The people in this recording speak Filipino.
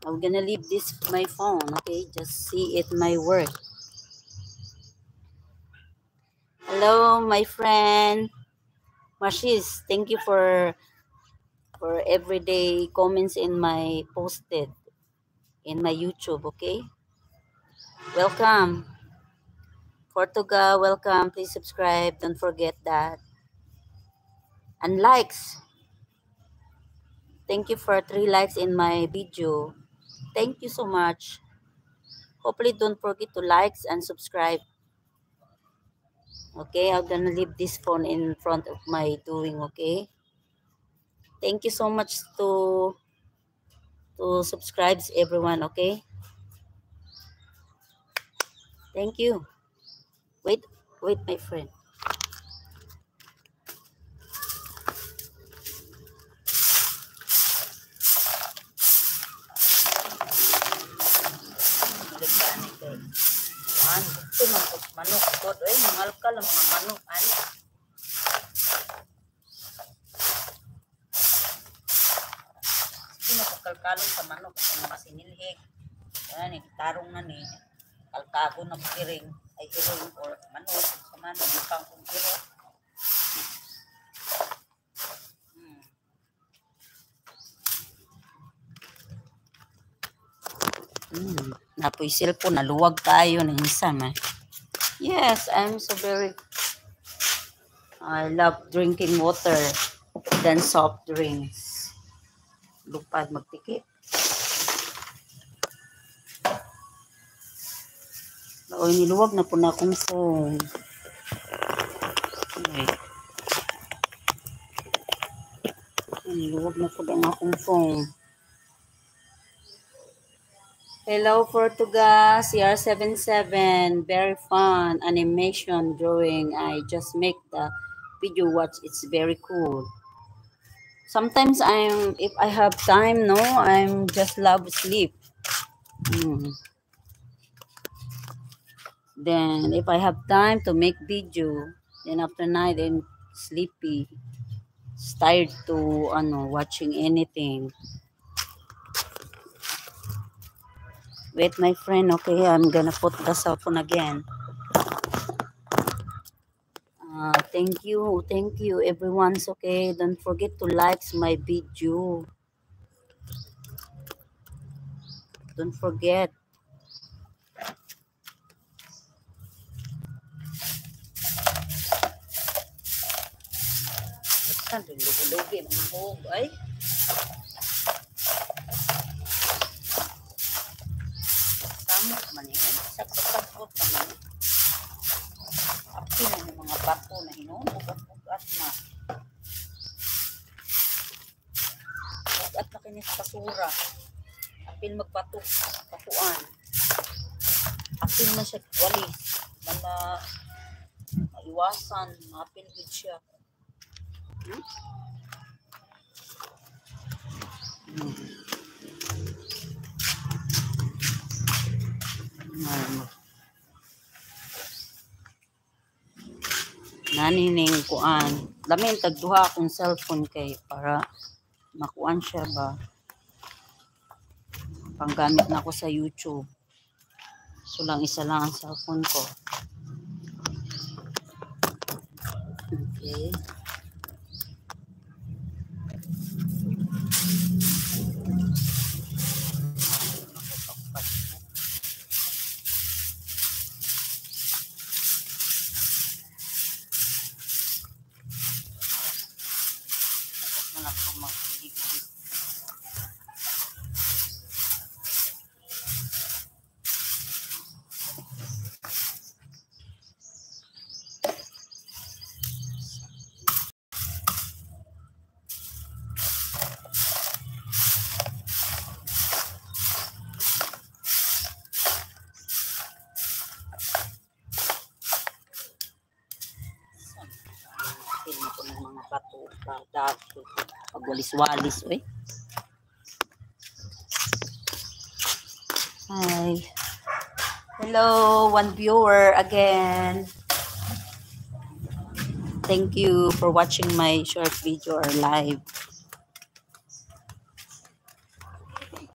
I'm gonna leave this my phone, okay? Just see it my work. Hello, my friend Marshis. Thank you for everyday comments in my posted in my YouTube, okay? Welcome. Portugal, welcome. Please subscribe. Don't forget that. And likes. Thank you for 3 likes in my video. Thank you so much. Hopefully don't forget to likes and subscribe. Okay, I'm gonna leave this phone in front of my doing, okay? Thank you so much to subscribes everyone, okay? Thank you. Wait, my friend. Electronic kay. Ano, gusto man po manok ko. Ay, mangal ka lang mga manok. Ano? Sino ko kalkalong sa manok kung masinilhig. Yan, tarong na ni. Kalkago na piring. Ay, iring or manok. Sa manok, bukang kong iro. Napoy cellphone, naluwag tayo ng isa man. Yes, I'm so very... I love drinking water than soft drinks. Lupad magtikit. O, niluwag na po na akong phone. Okay. Niluwag na po na akong phone. Hello, Portugal, CR77. Very fun. Animation, drawing. I just make the video watch. It's very cool. Sometimes if I have time, no, I'm just love sleep. Then if I have time to make video, then after night I'm sleepy. It's tired to watching anything. Wait, my friend, okay, I'm gonna put the cell phone again. Thank you everyone's okay. Don't forget to like my video. Don't forget. Saan rin lugi-lugi mga hog ay? Samot man yan. Sakot-sakot naman. Api na yung mga bato na hinubugat-bugat na. Bugat na kinis basura. Apil magbatok. Batuan. Apil na siya walis. Mga maiwasan. Apil good siya. Nanining kuan. Lamin tagduha akong cellphone kay para makuan siya ba. Panggamit na ako sa YouTube. So lang isa lang ang cellphone ko. Okay. Film ko ng mga bato, pagwalis-walis, eh. Hi. Hello, one viewer again. Thank you for watching my short video or live.